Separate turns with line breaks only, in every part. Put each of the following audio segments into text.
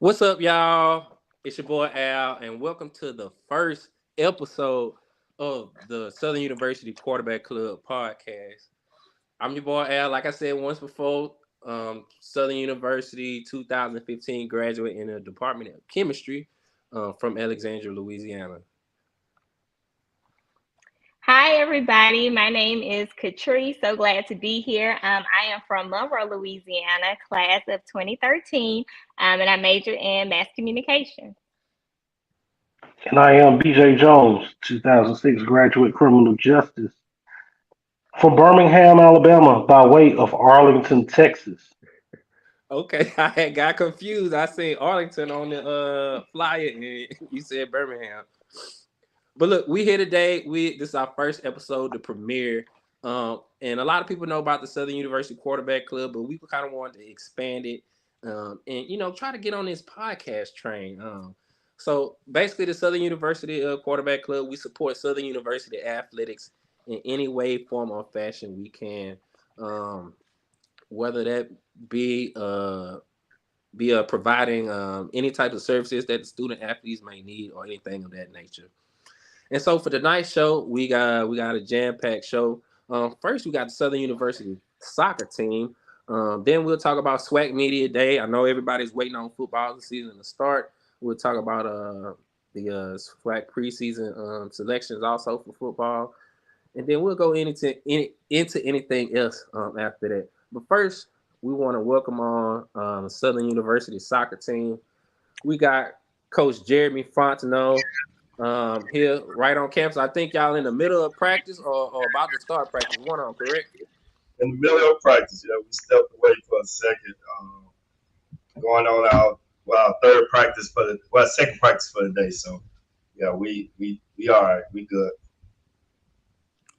What's up, y'all? It's your boy Al, and welcome to the first episode of the Southern University Quarterback Club podcast. I'm your boy Al. Like I said once before, Southern University 2015 graduate in the Department of Chemistry from Alexandria, Louisiana.
Hi, everybody. My name is Katri. So glad to be here. I am from Monroe, Louisiana, class of 2013, and I major in mass communication.
And I am BJ Jones, 2006 graduate criminal justice from Birmingham, Alabama, by way of Arlington, Texas.
Okay, I had got confused. I seen Arlington on the flyer, and you said Birmingham. But look, we here today. This is our first episode, the premiere. And a lot of people know about the Southern University Quarterback Club, but we kind of wanted to expand it, and try to get on this podcast train. So basically, the Southern University Quarterback Club, we support Southern University athletics in any way, form, or fashion we can. Whether that be providing any type of services that the student athletes may need or anything of that nature. And so for tonight's show, we got a jam-packed show. First, we got the Southern University soccer team. Then we'll talk about SWAC Media Day. I know everybody's waiting on football season to start. We'll talk about the SWAC preseason selections also for football, and then we'll go into anything else after that. But first, we want to welcome on Southern University soccer team. We got Coach Jeremy Fontenot here right on campus. I think y'all in the middle of practice or about to start practice. One on, correct?
In the middle of practice, we stepped away for a second, going on our third practice second practice for the day. So, yeah, we all right, we good.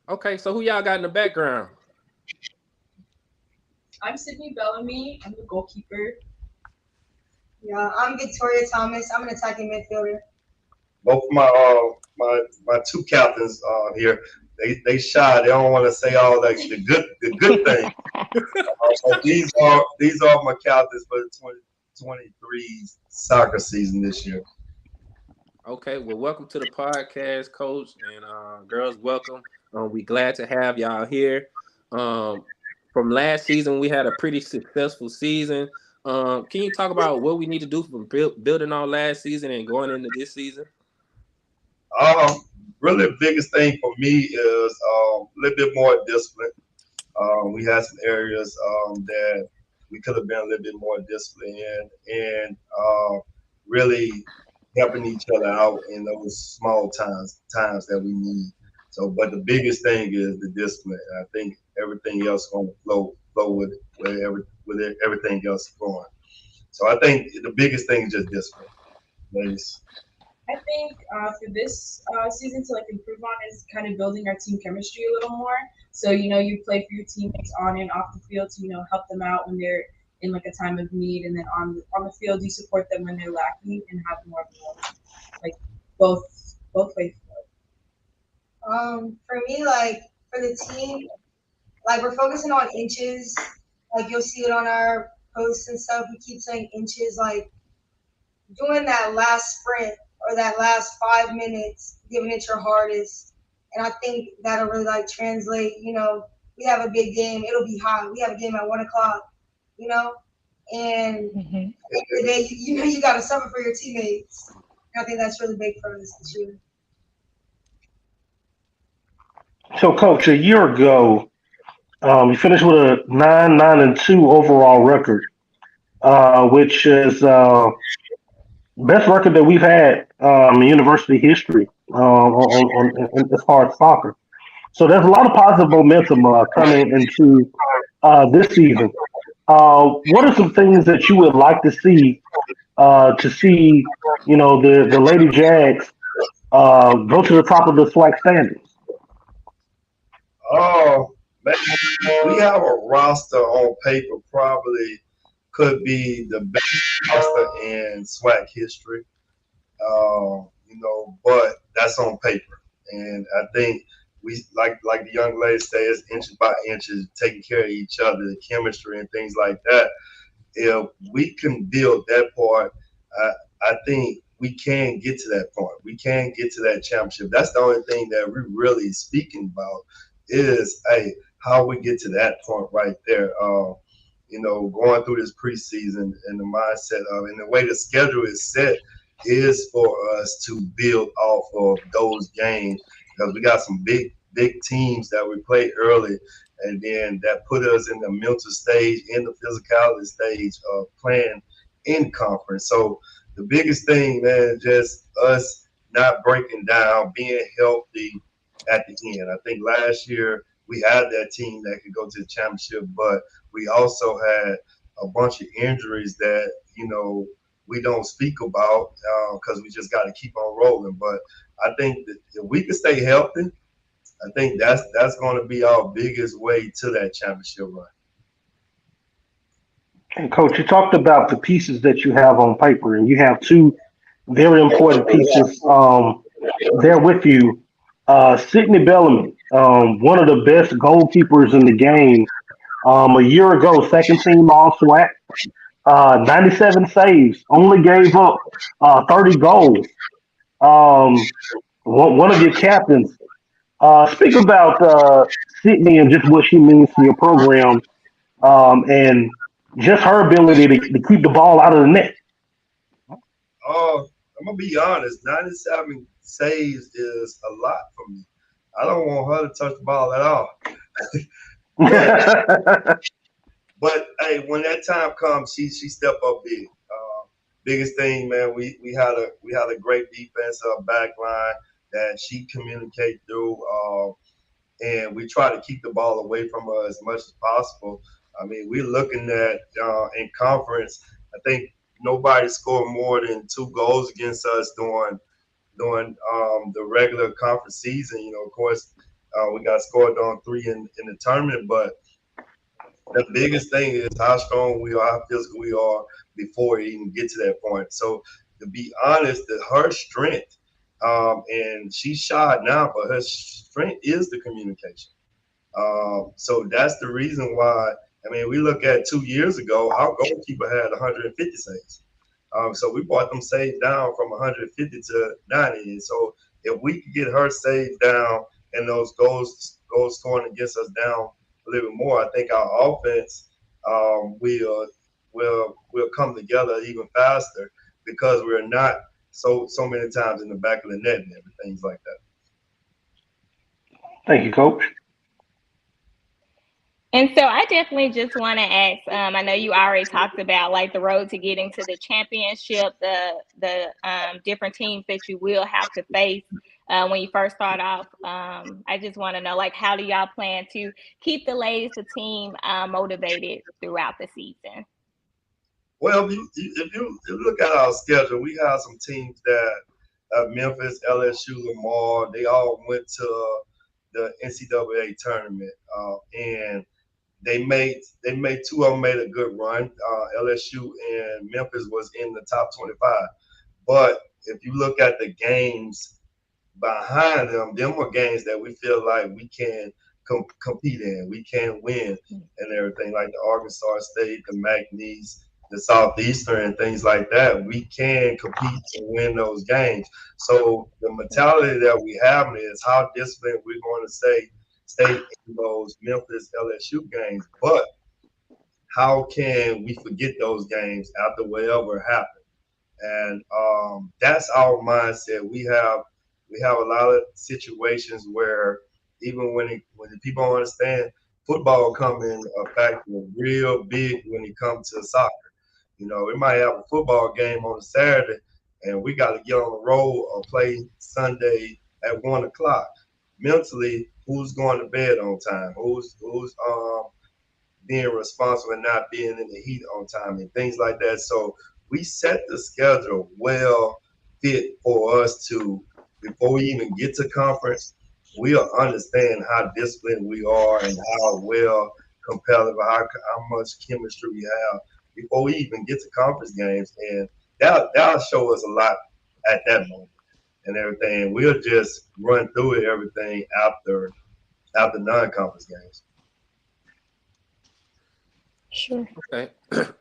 Okay, so who y'all got in the background?
I'm Sydney Bellamy. I'm the goalkeeper.
Yeah, I'm Victoria Thomas. I'm an attacking midfielder.
Both of my two captains here, they shy. They don't want to say all the good things. But these are my captains for the 2023 soccer season this year.
Okay, well, welcome to the podcast, Coach, and girls, welcome. We glad to have y'all here. From last season, we had a pretty successful season. Can you talk about what we need to do from building on last season and going into this season?
Really, the biggest thing for me is a little bit more discipline. We had some areas that we could have been a little bit more disciplined in, and really helping each other out in those small times that we need. So, but the biggest thing is the discipline. I think everything else is going to flow with everything else going. So, I think the biggest thing is just discipline, ladies.
I think for this season to improve on is kind of building our team chemistry a little more. So you play for your teammates on and off the field to help them out when they're in a time of need, and then on the field you support them when they're lacking and have more of a both ways.
For me, for the team, we're focusing on inches. You'll see it on our posts and stuff. We keep saying inches, doing that last sprint or that last 5 minutes, giving it your hardest. And I think that'll really translate. We have a big game. It'll be hot. We have a game at 1:00. And at the end of the day, you got to suffer for your teammates. And I think that's really big for us this year.
So, Coach, a year ago, you finished with a 9-2 overall record, which is best record that we've had in university history as far as soccer. So there's a lot of positive momentum coming into this season. What are some things that you would like to see the Lady Jags go to the top of the SWAC standings?
Oh, man, we have a roster on paper probably could be the best roster in SWAC history. But that's on paper, and I think we like the young lady says, inches by inches, taking care of each other, the chemistry and things like that. If we can build that part, I think we can get to that point. We can get to that championship. That's the only thing that we're really speaking about is, hey, how we get to that point right there. Going through this preseason and the mindset of, and the way the schedule is set is for us to build off of those games because we got some big teams that we play early, and then that put us in the mental stage, in the physicality stage of playing in conference. So the biggest thing, man, just us not breaking down, being healthy at the end. I think last year we had that team that could go to the championship, but we also had a bunch of injuries that, we don't speak about because we just got to keep on rolling. But I think that if we can stay healthy, I think that's going to be our biggest way to that championship run.
And coach, you talked about the pieces that you have on paper, and you have two very important pieces there with you. Sidney Bellamy, one of the best goalkeepers in the game. A year ago, second team All SWAC, 97 saves, only gave up 30 goals. Um, one of your captains. Speak about Sydney and just what she means to your program, and just her ability to keep the ball out of the net.
I'm gonna be honest. 97 saves is a lot for me. I don't want her to touch the ball at all. but But hey, when that time comes, she step up big. Biggest thing, man, we had a great defensive back line that she communicate through, and we try to keep the ball away from her as much as possible. I mean, we're looking at in conference. I think nobody scored more than 2 goals against us during the regular conference season. Of course, we got scored on 3 in the tournament, but the biggest thing is how strong we are, how physical we are before we even get to that point. So to be honest, her strength, and she's shot now, but her strength is the communication. So that's the reason why. I mean, we look at 2 years ago, our goalkeeper had 150 saves. So we brought them saves down from 150 to 90. And so if we could get her saves down and those goals scoring against us down a little bit more, I think our offense will come together even faster because we're not so many times in the back of the net and things like that.
Thank you, coach.
And so I definitely just want to ask. I know you already talked about like the road to getting to the championship, the different teams that you will have to face when you first start off. I just want to know, like, how do y'all plan to keep the ladies, the team, motivated throughout the season?
Well, if you look at our schedule, we have some teams that Memphis, LSU, Lamar, they all went to the NCAA tournament, and they made 2 of them made a good run. LSU and Memphis was in the top 25, but if you look at the games behind them were games that we feel like we can compete in, we can win, and everything like the Arkansas State, the McNeese, the Southeastern, and things like that. We can compete and win those games. So the mentality that we have is how disciplined we're going to stay in those Memphis LSU games, but how can we forget those games after whatever happened? And that's our mindset. We have a lot of situations where even when the people don't understand, football come in a factor real big when it comes to soccer. We might have a football game on a Saturday, and we got to get on the road or play Sunday at 1 o'clock. Mentally, who's going to bed on time? Who's being responsible and not being in the heat on time and things like that. So we set the schedule well fit for us to, before we even get to conference, we'll understand how disciplined we are and how well competitive, how much chemistry we have before we even get to conference games. And that'll show us a lot at that moment and everything. We'll just run through it, everything after non-conference games.
Sure.
Okay,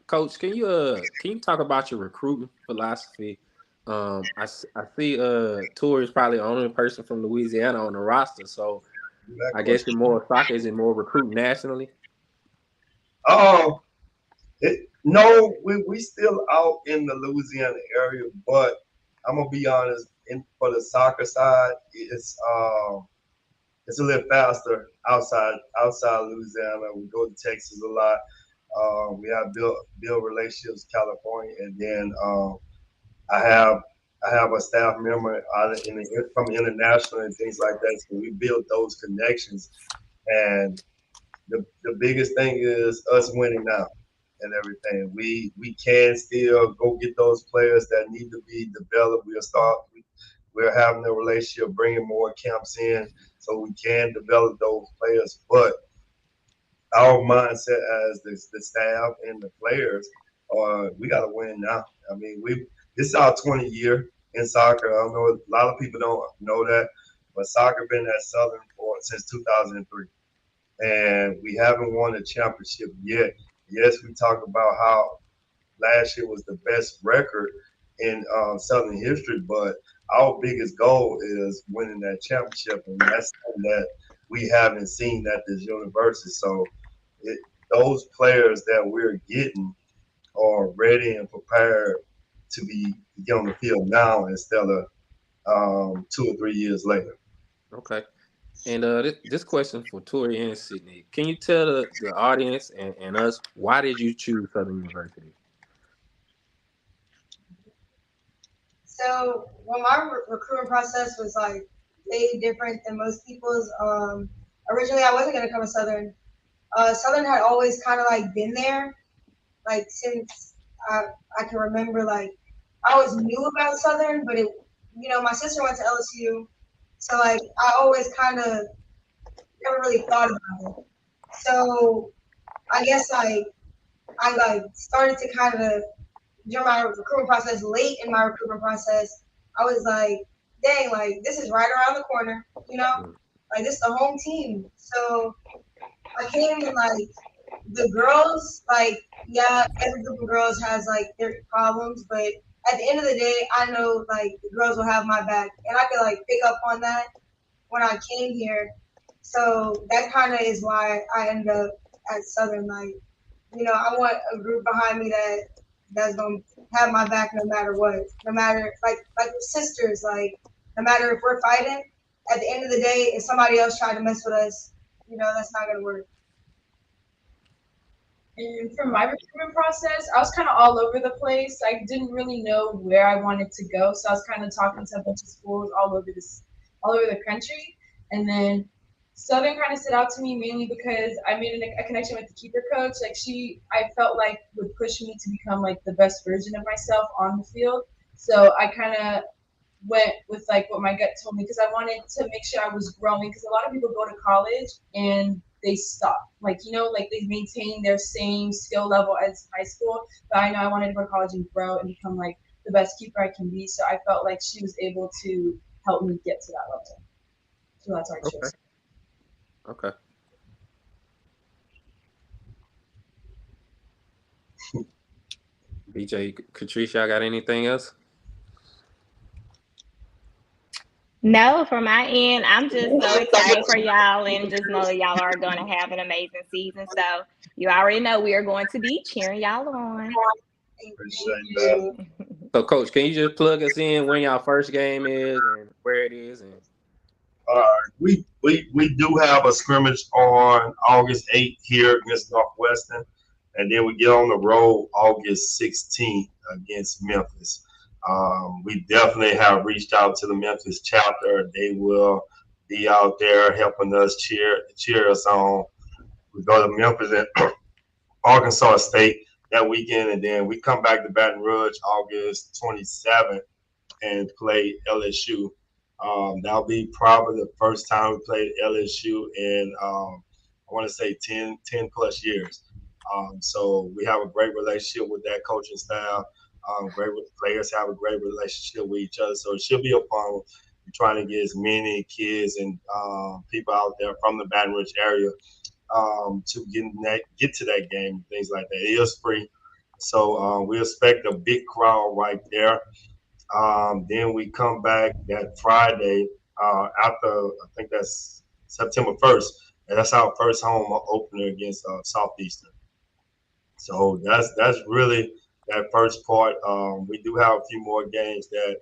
Coach, can you talk about your recruiting philosophy? I see Tour is probably the only person from Louisiana on the roster, so I guess you're more soccer is more recruiting nationally.
Oh, no, we still out in the Louisiana area, but I'm gonna be honest. For the soccer side, it's a little faster outside Louisiana. We go to Texas a lot. We have build relationships in California, and then I have I have a staff member from international and things like that. So we build those connections, and the biggest thing is us winning now and everything. We can still go get those players that need to be developed. We're having a relationship, bringing more camps in, so we can develop those players. But our mindset as the staff and the players we got to win now. I mean, this is our 20th year in soccer. I know a lot of people don't know that, but soccer been at Southern for since 2003, and we haven't won a championship yet. Yes, we talk about how last year was the best record in Southern history, but our biggest goal is winning that championship, and that's something that we haven't seen at this university. So it, those players that we're getting are ready and prepared to get on the field now instead of 2 or 3 years later.
Okay. And this question for Tori and Sydney. Can you tell the audience and us why did you choose Southern University?
So, well, my recruiting process was like way different than most people's. Originally, I wasn't gonna come to Southern. Southern had always kind of like been there, like since I, I can remember. Like I always knew about Southern, but my sister went to LSU, so like I always kind of never really thought about it. So I guess like I like started to kind of during my recruitment process, late in my recruitment process, I was like, dang, like this is right around the corner,
Mm.
like this is the home team. So I came and like the girls, like yeah, every group of girls has like their problems, but at the end of the day, I know like the girls will have my back, and I could like pick up on that when I came here. So that kind of is why I ended up at Southern. Like, I want a group behind me that's gonna have my back no matter what. No matter like we're sisters. Like, no matter if we're fighting, at the end of the day, if somebody else tried to mess with us, that's not gonna work.
And for my recruitment process, I was kind of all over the place. I didn't really know where I wanted to go, so I was kind of talking to a bunch of schools all over the country. And then Southern kind of stood out to me mainly because I made a connection with the keeper coach. Like I felt like would push me to become like the best version of myself on the field. So I kind of went with like what my gut told me because I wanted to make sure I was growing because a lot of people go to college and they stop. Like, like they maintain their same skill level as high school. But I know I wanted to go to college and grow and become like the best keeper I can be. So I felt like she was able to help me get to that level. So that's why I
Okay.
chose.
Okay. BJ, Catrice, y'all got anything else?
No, from my end, I'm just so excited for y'all and just know that y'all are going to have an amazing season. So you already know we are going to be cheering y'all on.
Appreciate that.
So, Coach, can you just plug us in when y'all first game is and where it is? And
We do have a scrimmage on August 8th here against Northwestern, and then we get on the road August 16th against Memphis. We definitely have reached out to the Memphis chapter. They will be out there helping us cheer us on. We go to Memphis and Arkansas State that weekend, and then we come back to Baton Rouge August 27th and play LSU. That'll be probably the first time we played LSU in, I want to say 10 plus years. So we have a great relationship with that coaching staff. Great players have a great relationship with each other. So it should be a fun one. We're trying to get as many kids and people out there from the Baton Rouge area to get to that game, things like that. It is free, so we expect a big crowd right there. Then we come back that Friday after I think that's September 1st, and that's our first home opener against Southeastern. So that's really that first part. We do have a few more games that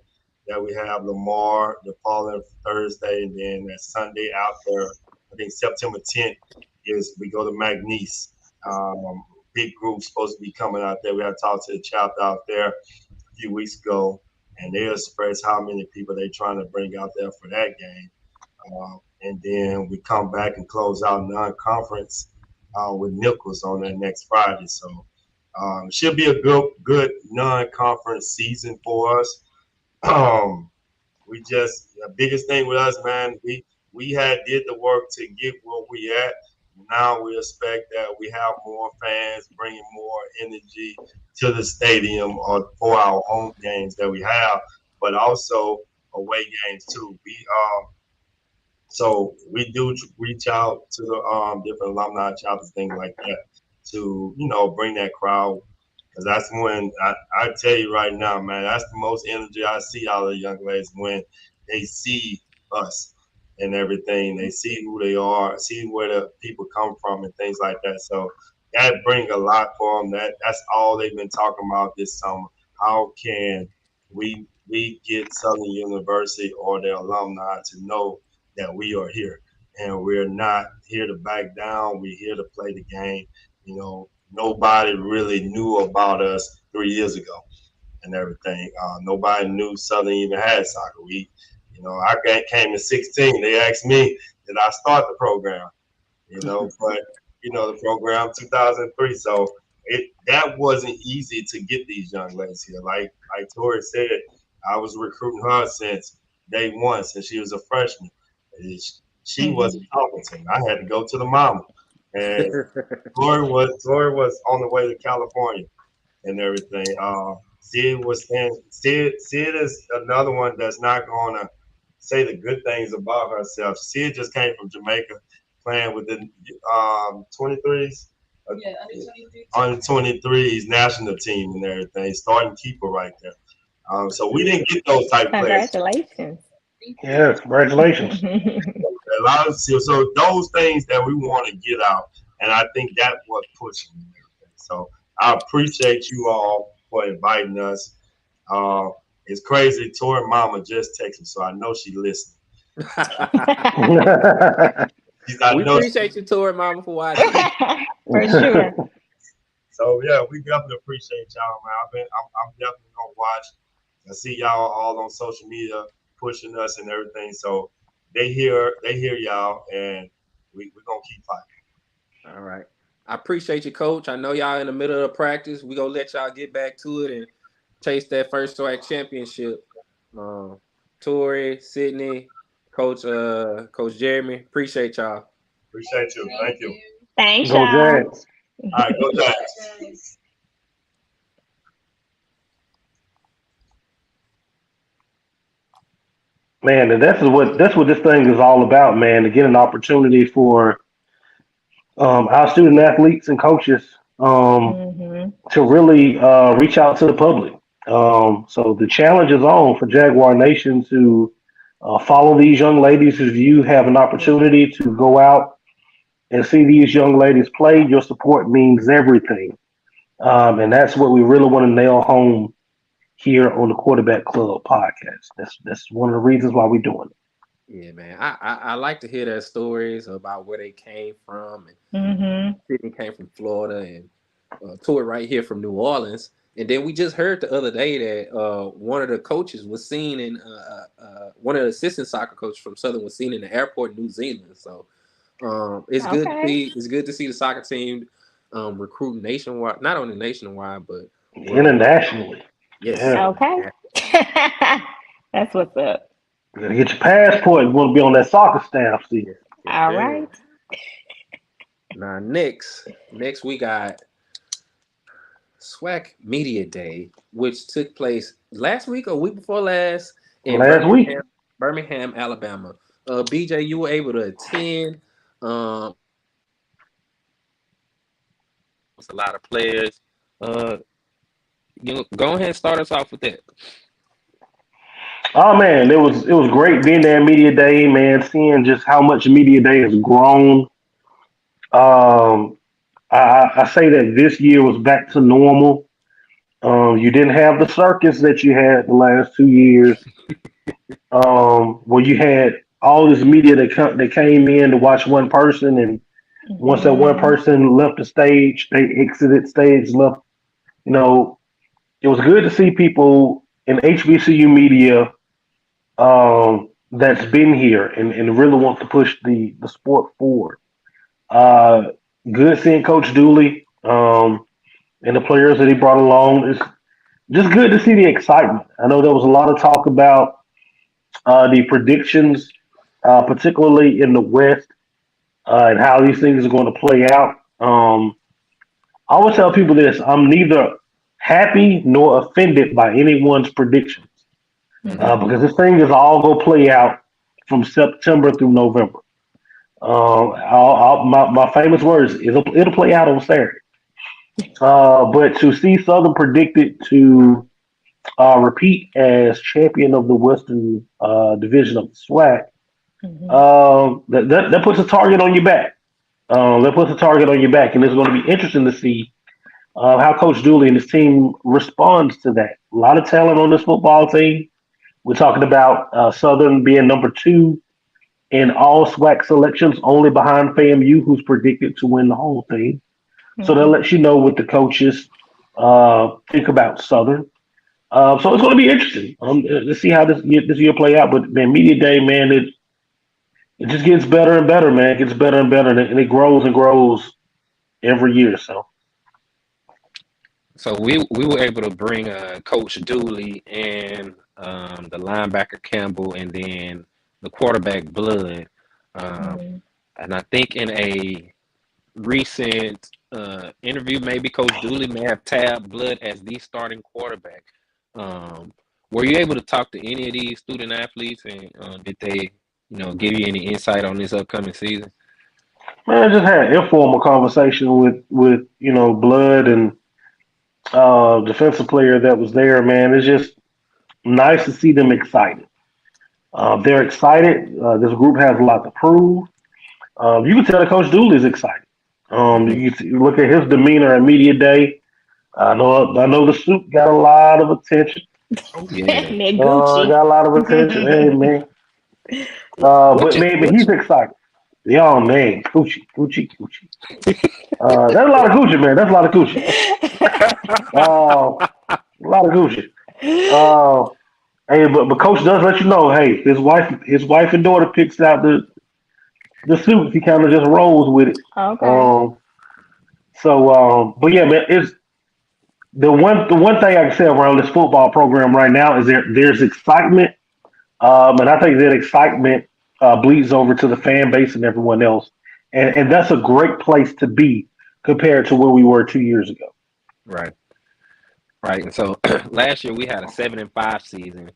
we have Lamar the following Thursday, and then that Sunday after I think September 10th is we go to McNeese. Big group supposed to be coming out there. We had talked to the chapter out there a few weeks ago, and they expressed how many people they're trying to bring out there for that game. And then we come back and close out non-conference with Nichols on that next Friday. So it should be a good non-conference season for us. We just the biggest thing with us, man. We had did the work to get where we at. Now we expect that we have more fans, bringing more energy to the stadium or for our home games that we have, but also away games too. So we do reach out to the different alumni chapters, things like that, to bring that crowd. Because that's when I tell you right now, man, that's the most energy I see out of the young ladies when they see us and everything. They see who they are, see where the people come from, and things like that. So that brings a lot for them. That's all they've been talking about this summer. How can we get Southern University or their alumni to know that we are here and we're not here to back down. We're here to play the game. Nobody really knew about us 3 years ago and everything. Nobody knew Southern even had soccer. I came in 16. They asked me, did I start the program? But the program 2003. So that wasn't easy to get these young ladies here. Like Tori said, I was recruiting her since day one, since she was a freshman. She wasn't talking to me. I had to go to the mama, and Tori was on the way to California and everything. Sid was saying Sid is another one that's not gonna say the good things about herself. Sid just came from Jamaica, playing with the 23s.
Yeah, under 23.
Under 23s national team and everything, starting keeper right there. So we didn't get those type of players.
Congratulations.
Yes, congratulations.
A lot of so those things that we want to get out, and I think that's what pushes me. So I appreciate you all for inviting us. It's crazy. Tori Mama just texted me, so I know she listening.
We appreciate you, Tori Mama, for watching.
For sure.
So yeah, we definitely appreciate y'all, man. I'm definitely gonna watch. I see y'all all on social media pushing us and everything. So they hear y'all, and we're gonna keep fighting.
All right. I appreciate you, Coach. I know y'all in the middle of practice. We're gonna let y'all get back to it and chase that first SWAC championship. Tori, Sydney, Coach Jeremy, appreciate y'all.
Appreciate you. Thank you.
Thanks,
Go
y'all.
Jags.
All right, go Jags.
Man, and that's what this thing is all about, man. To get an opportunity for our student athletes and coaches to really reach out to the public. So the challenge is on for Jaguar Nation to follow these young ladies. If you have an opportunity to go out and see these young ladies play, your support means everything. And that's what we really want to nail home here on the Quarterback Club podcast. That's one of the reasons why we're doing it.
Yeah, man. I like to hear their stories about where they came from. And Sydney came from Florida, and Tori right here from New Orleans. And then we just heard the other day that one of the coaches was seen in one of the assistant soccer coaches from Southern was seen in the airport in New Zealand. So it's good to see. It's good to see the soccer team recruiting nationwide, not only nationwide but
Internationally.
Yes.
Yeah.
Okay. That's what's up.
You gotta get your passport. You want to be on that soccer staff, see.
Yes,
All right.
Now next we got SWAC Media Day, which took place last week or week before last in Birmingham, Alabama. BJ, you were able to attend. a lot of players. Go ahead and start us off with that.
Oh man, it was great being there at media day, man. Seeing just how much media day has grown. Um, I say that this year was back to normal. You didn't have the circus that you had the last 2 years, where you had all this media that came in to watch one person, and once that one
Mhm.
person left the stage, they exited stage left. You know, it was good to see people in HBCU media that's been here and really want to push the sport forward. Uh, Good seeing Coach Dooley and the players that he brought along. It's just good to see the excitement. I know there was a lot of talk about the predictions, particularly in the West, and how these things are going to play out. I always tell people this: I'm neither happy nor offended by anyone's predictions,
Mhm.
because this thing is all going to play out from September through November. My famous words: it'll play out on Saturday. But to see Southern predicted to repeat as champion of the Western Division of the SWAC,
Mhm.
that puts a target on your back. That puts a target on your back, and it's going to be interesting to see how Coach Dooley and his team responds to that. A lot of talent on this football team. We're talking about Southern being number 2 in all SWAC selections, only behind FAMU, who's predicted to win the whole thing. So that
Mhm.
lets you know what the coaches think about Southern. So it's going to be interesting. Let's see how this year play out. But man, media day, man, it just gets better and better, man. It gets better and better, and it grows and grows every year. So
So we were able to bring Coach Dooley and the linebacker Campbell, and then the quarterback Blood. Um,
Mhm.
and I think in a recent interview, maybe Coach Dooley may have tabbed Blood as the starting quarterback. Um, were you able to talk to any of these student athletes, and did they, give you any insight on this upcoming season?
man, I just had an informal conversation with Blood and defensive player that was there. Man, it's just nice to see them excited. They're excited. This group has a lot to prove. You can tell that Coach Dooley is excited. You look at his demeanor at media day. I know the suit got a lot of attention.
Oh yeah.
That Gucci.
Got a lot of attention. Hey man.
Which
But
which
he's excited. Yo man, Gucci, Gucci, Gucci. That's a lot of Gucci, man. That's a lot of Gucci. A lot of Gucci. Uh, hey, but Coach does let you know. Hey, his wife and daughter picks out the suit. He kind of just rolls with it.
Okay.
Um, but yeah, man, it's the one thing I can say around this football program right now is there's excitement, and I think that excitement bleeds over to the fan base and everyone else, and that's a great place to be compared to where we were 2 years ago.
right, right. And so last year we had a 7-5 season.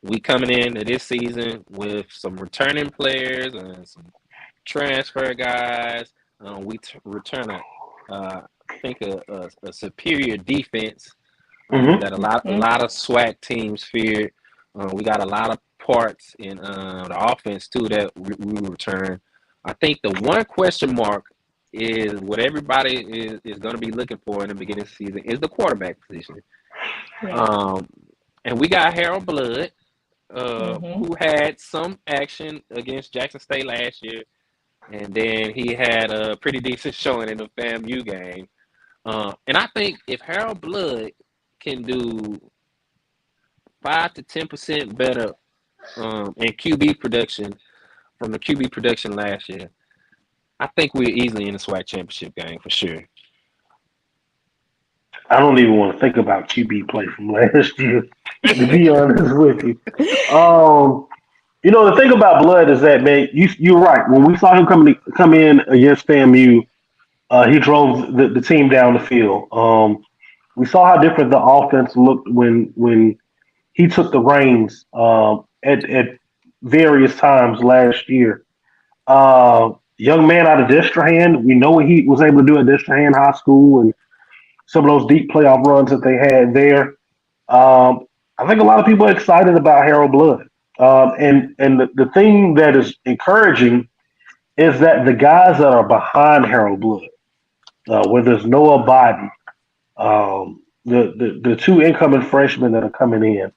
We coming into this season with some returning players and some transfer guys. Return I think a superior defense
Hmm.
that a lot of SWAC teams feared. We got a lot of parts in the offense too that we return. I think the one question mark is what everybody is going to be looking for in the beginning of the season is the quarterback position.
Yeah.
Um, and we got Harold Blood,
Mhm.
who had some action against Jackson State last year, and then he had a pretty decent showing in the FAMU game. And I think if Harold Blood can do 5 to 10% better in QB production from the QB production last year, I think we're easily in the SWAC championship game for sure.
I don't even want to think about QB play from last year, to be honest with you. Um, the thing about Blood is that man, you're right. When we saw him come in against FAMU, he drove the team down the field. We saw how different the offense looked when he took the reins at various times last year. young man out of Destrehan. We know what he was able to do at Destrehan High School and some of those deep playoff runs that they had there. I think a lot of people are excited about Harold Blood. And the thing that is encouraging is that the guys that are behind Harold Blood, where there's Noah Biden, the two incoming freshmen that are coming in,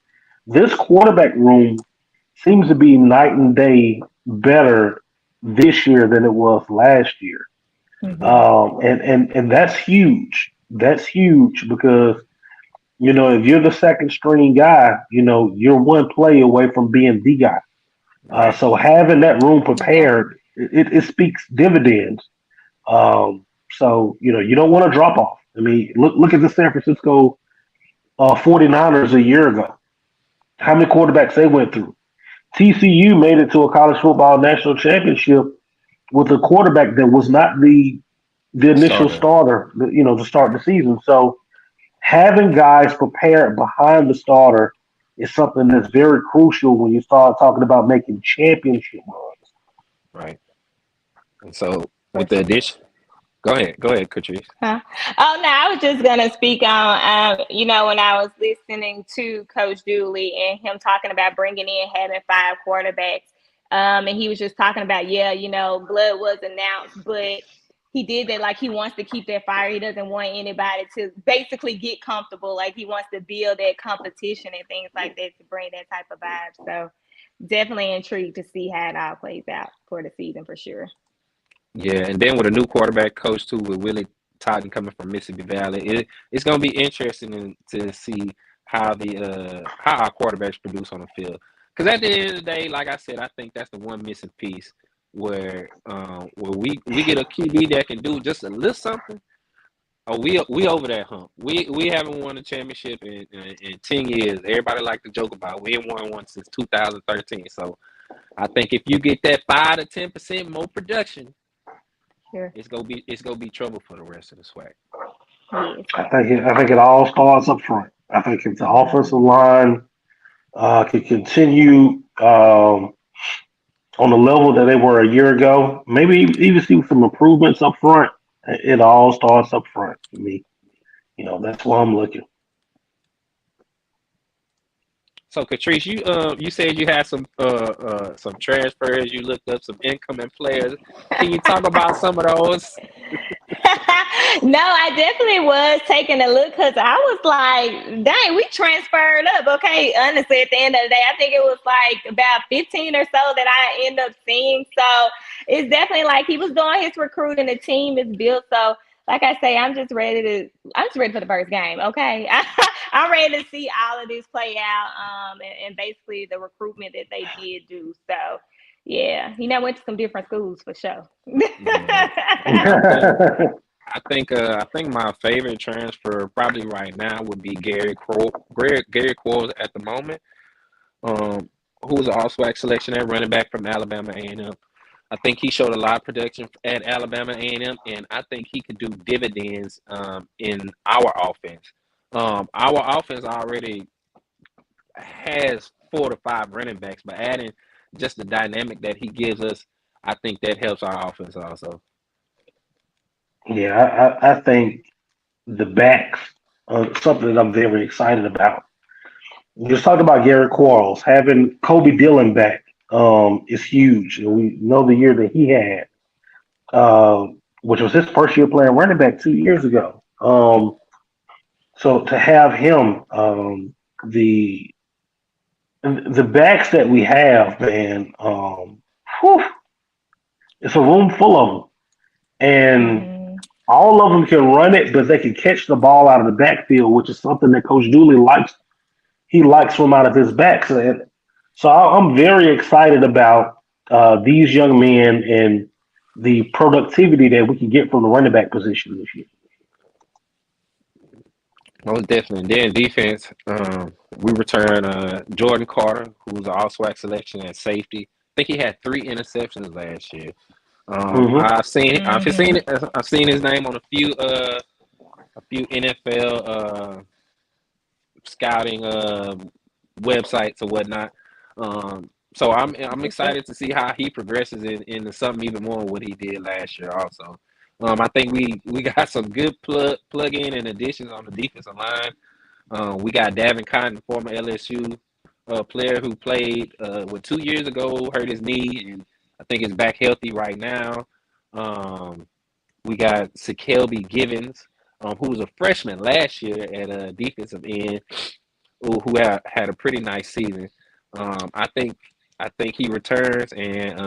this quarterback room seems to be night and day better this year than it was last year. And that's huge. That's huge because if you're the second string guy, you're one play away from being the guy.
Right.
So having that room prepared, it speaks dividends. So you don't want to drop off. I mean, look at the San Francisco 49ers a year ago. How many quarterbacks they went through? TCU made it to a college football national championship with a quarterback that was not the initial starter, to start the season. So having guys prepared behind the starter is something that's very crucial when you start talking about making championship runs.
Right. And so with the addition, go ahead, Katrice.
Huh? Oh no, I was just gonna speak on, when I was listening to Coach Dooley and him talking about bringing in having 5 quarterbacks, and he was just talking about, Blood was announced, but he did that like he wants to keep that fire. He doesn't want anybody to basically get comfortable. Like he wants to build that competition and things like that to bring that type of vibe. So definitely intrigued to see how it all plays out for the season for sure.
Yeah, and then with a new quarterback coach too, with Willie Totten coming from Mississippi Valley, it's going to be interesting to see how how our quarterbacks produce on the field. Because at the end of the day, like I said, I think that's the one missing piece where we get a QB that can do just a little something. Oh, we over that hump. We haven't won a championship in 10 years. Everybody like to joke about we ain't won one since 2013. So I think if you get that 5 to 10% more production,
sure,
it's gonna be trouble for the rest of the SWAC.
Yes.
I think it all starts up front. I think if the offensive line can continue on the level that they were a year ago, maybe even see some improvements up front, it all starts up front for me. That's why I'm looking.
So Catrice, you said you had some transfers. You looked up some incoming players. Can you talk about some of those?
No, I definitely was taking a look because I was like, dang, we transferred up. Okay, honestly, at the end of the day, I think it was like about 15 or so that I end up seeing. So it's definitely like he was doing his recruiting. The team is built. So like I say, I'm just ready for the first game. Okay. I'm ready to see all of this play out. And basically the recruitment that they did do. So yeah, went to some different schools for sure.
I think my favorite transfer probably right now would be Gary Quarles at the moment. Who's an all-SWAC selection at running back from Alabama A&M. I think he showed a lot of production at Alabama A&M, and I think he could do dividends in our offense. Our offense already has 4 to 5 running backs, but adding just the dynamic that he gives us, I think that helps our offense also.
Yeah, I think the backs are something that I'm very excited about. You just talked about Gary Quarles. Having Kobe Dillon back is huge. And we know the year that he had, which was his first year playing running back 2 years ago. So to have him, the backs that we have, man, it's a room full of them. And all of them can run it, but they can catch the ball out of the backfield, which is something that Coach Dooley likes. He likes from out of his backs. And so I'm very excited about these young men and the productivity that we can get from the running back position this year.
Most definitely. Then defense, we return Jordan Carter, who's an all-SWAC selection at safety. I think he had 3 interceptions last year. I've seen his name on a few NFL scouting websites or whatnot. So I'm excited to see how he progresses into something even more than what he did last year. Also, I think we got some good plug in and additions on the defensive line. We got Davin Cotton, former LSU player who played 2 years ago, hurt his knee, and I think is back healthy right now. We got Sakelby Givens, who was a freshman last year at defensive end, who had a pretty nice season. I think he returns, and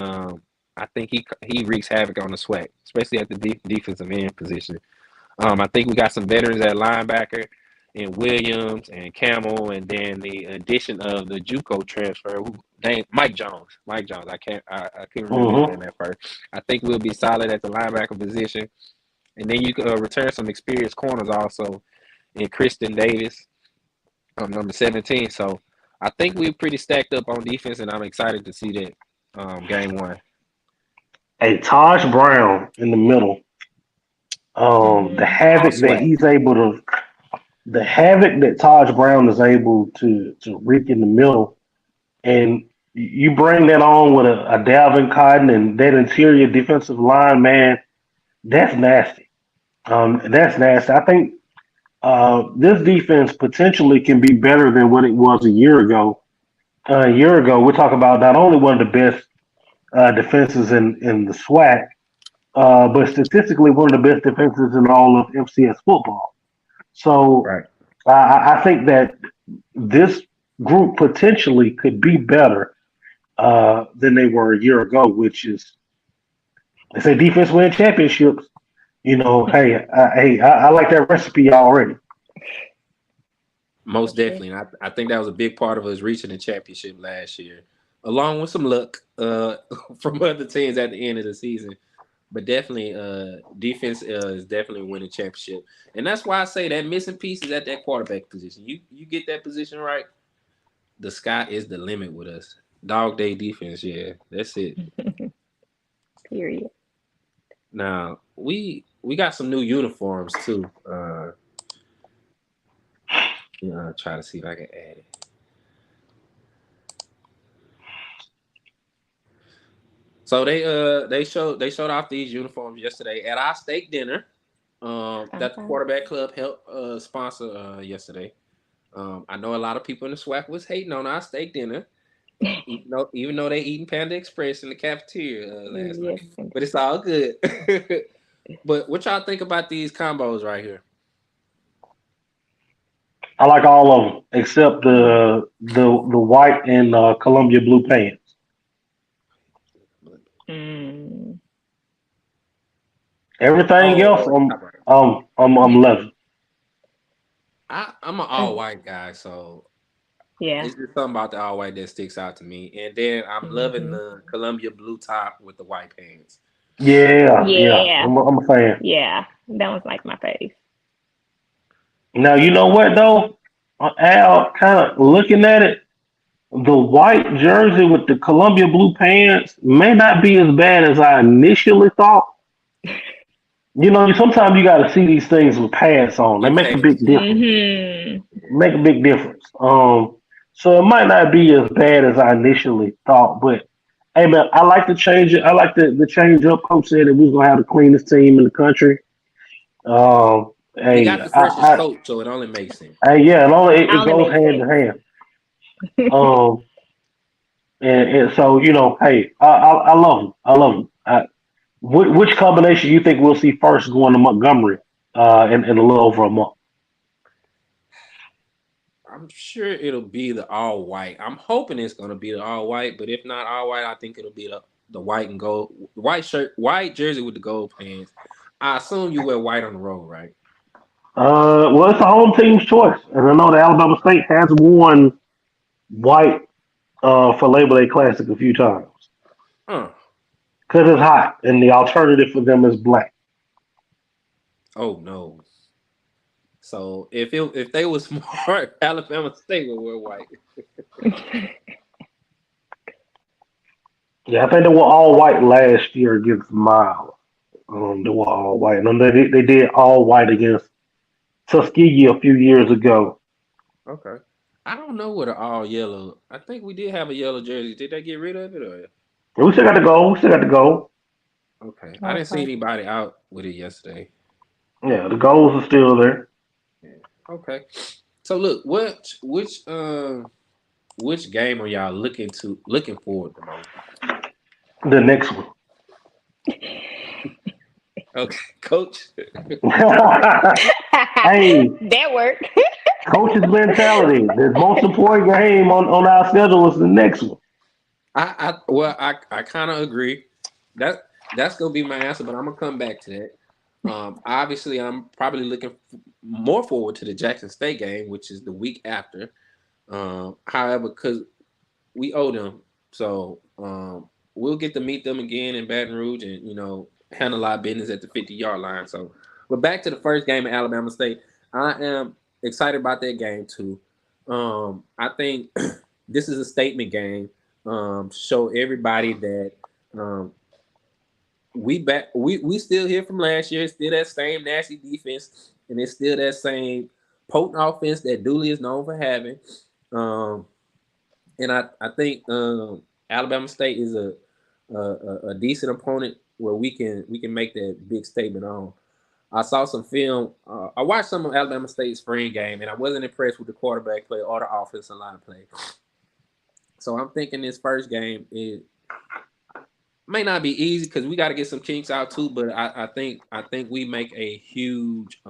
I think he wreaks havoc on the SWAC, especially at the defensive end position. I think we got some veterans at linebacker in Williams and Camel, and then the addition of the JUCO transfer, Mike Jones. Mike Jones. I couldn't remember his name at first. I think we'll be solid at the linebacker position, and then you can return some experienced corners also in Kristen Davis, number 17. So I think we're pretty stacked up on defense, and I'm excited to see that game one.
Hey, Taj Brown in the middle. The havoc that Taj Brown is able to wreak in the middle, and you bring that on with a Dalvin Cotton and that interior defensive line, man, that's nasty. That's nasty. I think this defense potentially can be better than what it was a year ago. A year ago, we're talking about not only one of the best defenses in the SWAC, but statistically one of the best defenses in all of FCS football. So
Right.
I think that this group potentially could be better than they were a year ago, which is, they say defense win championships. Hey, I like that recipe already.
Most definitely. And I think that was a big part of us reaching the championship last year, along with some luck from other teams at the end of the season. But definitely, defense is definitely winning championship. And that's why I say that missing piece is at that quarterback position. You get that position right, the sky is the limit with us. Dog day defense, yeah, that's it.
Period.
Now, we got some new uniforms too. Try to see if I can add it. So they showed off these uniforms yesterday at our steak dinner that the quarterback club helped sponsor yesterday. I know a lot of people in the SWAC was hating on our steak dinner, even though they eating Panda Express in the cafeteria last night. But it's all good. But what y'all think about these combos right here?
I like all of them except the white and Columbia blue pants. Everything else, I'm loving.
I'm an all white guy, so
yeah,
it's just something about the all white that sticks out to me. And then I'm loving the Columbia blue top with the white pants.
Yeah. I'm a fan.
Yeah, that was like my fave.
Now you know what though, Al, kind of looking at it, the white jersey with the Columbia blue pants may not be as bad as I initially thought. Sometimes you got to see these things with pants on. They make a big difference. Make a big difference. So it might not be as bad as I initially thought, but hey man, I like to change it. I like the change up. Coach said that we was gonna have the cleanest team in the country.
He got the freshest coat, so it only makes sense.
Yeah, it goes hand in hand. And so hey, I love them. I love them. Which combination you think we'll see first going to Montgomery in a little over a month?
I'm sure it'll be the all white. I'm hoping it's going to be the all white, but if not all white, I think it'll be the white and gold, white shirt, white jersey with the gold pants. I assume you wear white on the road, right?
Well, it's the home team's choice, and I know that Alabama State has worn white for Labor Day Classic a few times. Because it's hot, and the alternative for them is black.
Oh no! So if they were smart, Alabama State would wear white.
Yeah, I think they were all white last year against Miles. They were all white. And they did all white against Tuskegee a few years ago.
Okay. I don't know what all yellow. I think we did have a yellow jersey. Did they get rid of it or?
We still got to go. We still got to go.
Okay, I didn't see anybody out with it yesterday.
Yeah, the goals are still there.
Yeah. Okay. So look, which game are y'all looking forward the most?
The next one.
Okay, coach.
Hey,
That worked.
coach's mentality. The most important game on our schedule is the next one.
I kind of agree. That's gonna be my answer, but I'm gonna come back to that. Obviously, I'm probably looking more forward to the Jackson State game, which is the week after. However, because we owe them, so we'll get to meet them again in Baton Rouge, and handle our business at the 50-yard line. So, but back to the first game at Alabama State, I am excited about that game too. I think this is a statement game. Show everybody that we still here from last year. It's still that same nasty defense, and it's still that same potent offense that Dooley is known for having. And I think Alabama State is a decent opponent where we can make that big statement on. I saw some film. I watched some of Alabama State's spring game, and I wasn't impressed with the quarterback play or the offensive line play. So I'm thinking this first game it may not be easy because we got to get some kinks out too. But I think we make a huge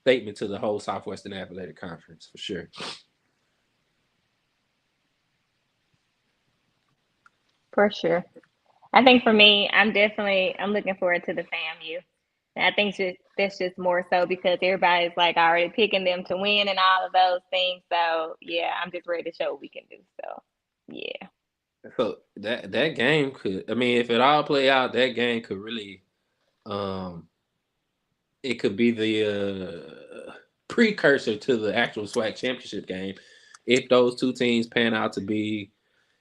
statement to the whole Southwestern Athletic Conference for sure.
For sure. I think for me, I'm looking forward to the FAMU. And I think that's just more so because everybody's like already picking them to win and all of those things. So yeah, I'm just ready to show what we can do. So yeah.
So that game could, I mean, if it all play out, that game could really, it could be the precursor to the actual SWAC championship game if those two teams pan out to be,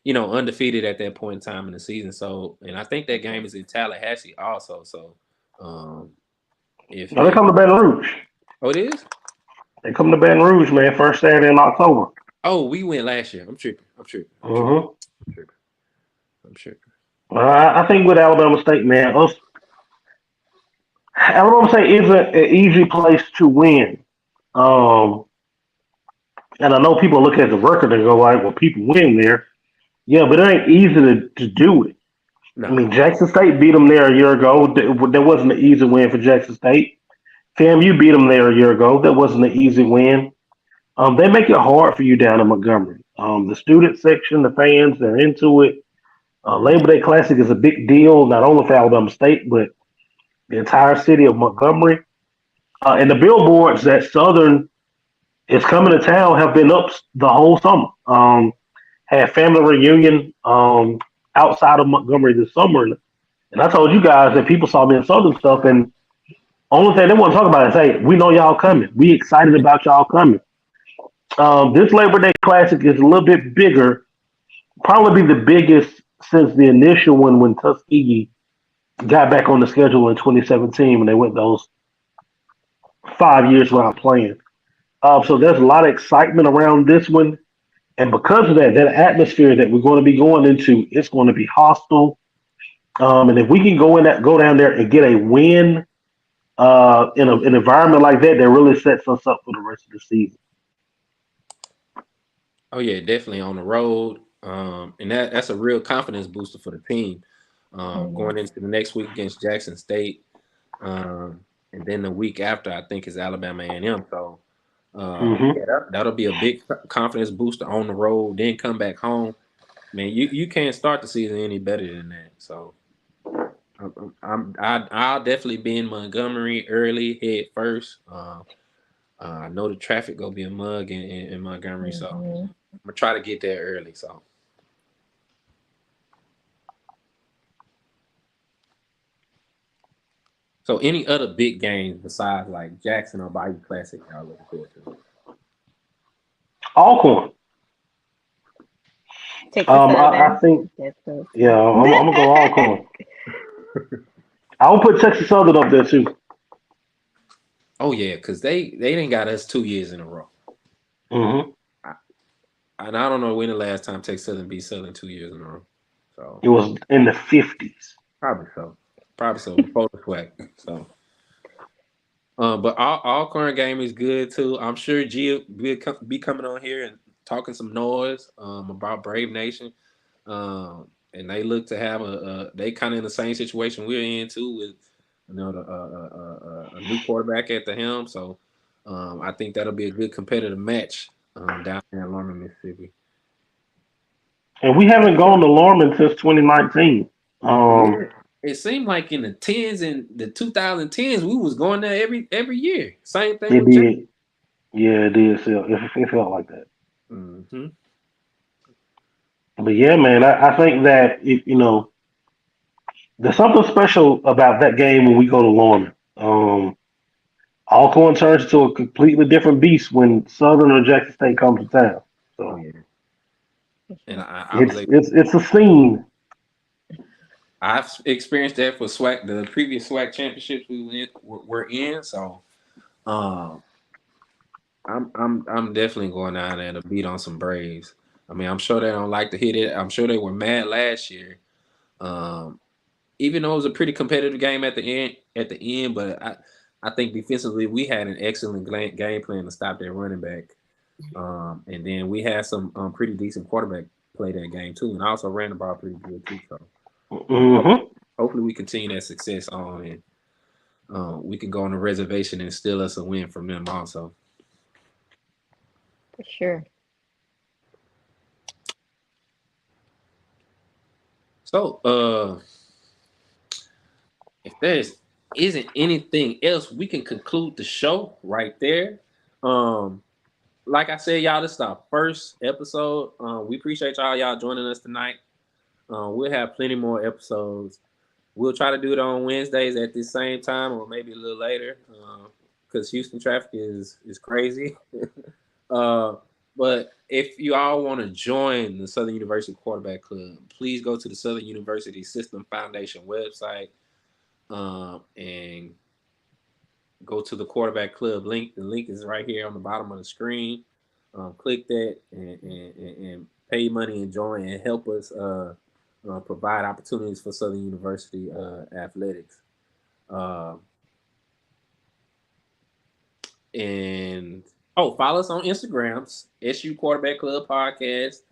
undefeated at that point in time in the season. So, and I think that game is in Tallahassee also. So, if
No, they come to Baton Rouge.
Oh, it is.
They come to Baton Rouge, man. First Saturday in October.
Oh, we went last year. I'm tripping. I'm tripping.
I think with Alabama State, man, Alabama State isn't an easy place to win. And I know people look at the record and go like, well, people win there. Yeah, but it ain't easy to do it.
No.
I mean, Jackson State beat them there a year ago. That wasn't an easy win for Jackson State. FAMU beat them there a year ago. That wasn't an easy win. They make it hard for you down in Montgomery. The student section, the fans, they're into it. Labor Day Classic is a big deal, not only for Alabama State, but the entire city of Montgomery. And the billboards that Southern is coming to town have been up the whole summer. Had family reunion outside of Montgomery this summer. And I told you guys that people saw me in Southern stuff, and only thing they want to talk about is, hey, we know y'all coming. We excited about y'all coming. This Labor Day Classic is a little bit bigger, probably be the biggest since the initial one when Tuskegee got back on the schedule in 2017 when they went those 5 years without playing. So there's a lot of excitement around this one. And because of that atmosphere that we're going to be going into, it's going to be hostile. And if we can go down there and get a win in an environment like that really sets us up for the rest of the season.
Oh yeah, definitely on the road. And that's a real confidence booster for the team. Going into the next week against Jackson State. And then the week after, I think, is Alabama A&M. So that'll be a big confidence booster on the road, then come back home. Man, you can't start the season any better than that. So I'll definitely be in Montgomery early, head first. I know the traffic gonna be a mug in Montgomery, so I'm gonna try to get there early. So any other big games besides like Jackson or Bayou Classic y'all looking forward to?
Alcorn. I think, yeah, I'm gonna go Alcorn. I'll put Texas Southern up there too.
Oh yeah, because they didn't got us 2 years in a row. And I don't know when the last time Texas Southern beat Southern 2 years in a row. So
It was in the 50s.
probably so. Probably so before the SWAC. So but all current game is good too. I'm sure G will be coming on here and talking some noise about Brave Nation. And they look to have they kind of in the same situation we're in too, with a new quarterback at the helm. So I think that'll be a good competitive match down there in Lorman, Mississippi.
And we haven't gone to Lorman since 2019.
Yeah. It seemed like in the tens and the 2010s we was going there every year. Same thing
It
with Jack.
did. Yeah, it did. It felt like that.
Mm-hmm.
But yeah, man, I think that there's something special about that game when we go to Lorman. Alcorn turns into a completely different beast when Southern or Jackson State comes to town.
Oh
So
yeah. And I was
it's a scene.
I've experienced that for SWAC, the previous SWAC championships we're in. So, I'm definitely going down there to beat on some Braves. I mean, I'm sure they don't like to hit it. I'm sure they were mad last year. Even though it was a pretty competitive game at the end, but I think defensively we had an excellent game plan to stop their running back. And then we had some pretty decent quarterback play that game too, and also ran the ball pretty good too. So.
Mm-hmm.
Hopefully we continue that success on, and we can go on the reservation and steal us a win from them also.
For sure.
So if there isn't anything else, we can conclude the show right there. Like I said, y'all, this is our first episode. We appreciate y'all joining us tonight. We'll have plenty more episodes. We'll try to do it on Wednesdays at the same time, or maybe a little later, because Houston traffic is crazy. But if you all want to join the Southern University Quarterback Club, please go to the Southern University System Foundation website and go to the Quarterback Club link. The link is right here on the bottom of the screen. Click that and pay money and join and help us provide opportunities for Southern University athletics. And follow us on Instagrams, SU Quarterback Club Podcast.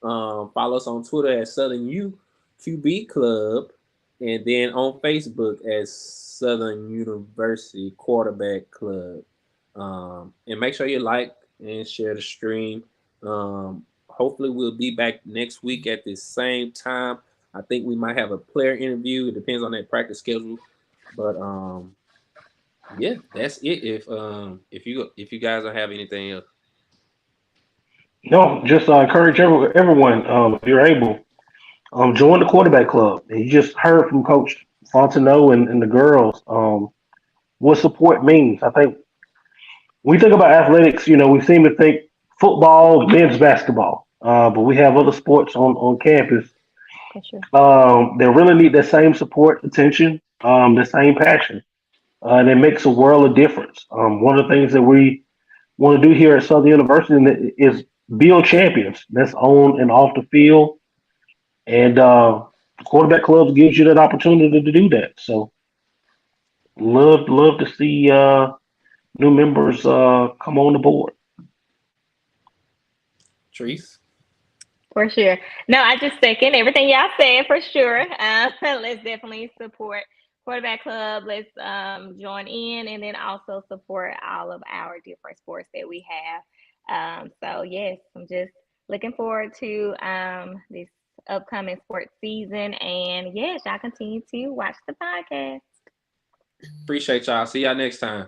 Follow us on Twitter at Southern U QB Club, and then on Facebook as Southern University Quarterback Club. And make sure you like and share the stream. Hopefully we'll be back next week at the same time. I think we might have a player interview. It depends on that practice schedule, but yeah, that's it. If you guys don't have anything else,
No, just encourage everyone, if you're able, join the quarterback club. And you just heard from Coach Fontenot and the girls what support means. I think when we think about athletics, we seem to think football, men's basketball, but we have other sports on campus.
For sure.
They really need that same support, attention, the same passion, and it makes a world of difference. One of the things that we want to do here at Southern University is build champions. That's on and off the field, and the quarterback clubs gives you that opportunity to do that. So, love to see new members come on the board.
Trees.
For sure. No, I just second everything y'all said for sure. Let's definitely support Quarterback Club. Let's join in, and then also support all of our different sports that we have. So yes, I'm just looking forward to this upcoming sports season, and yes, y'all continue to watch the podcast.
Appreciate y'all. See y'all next time.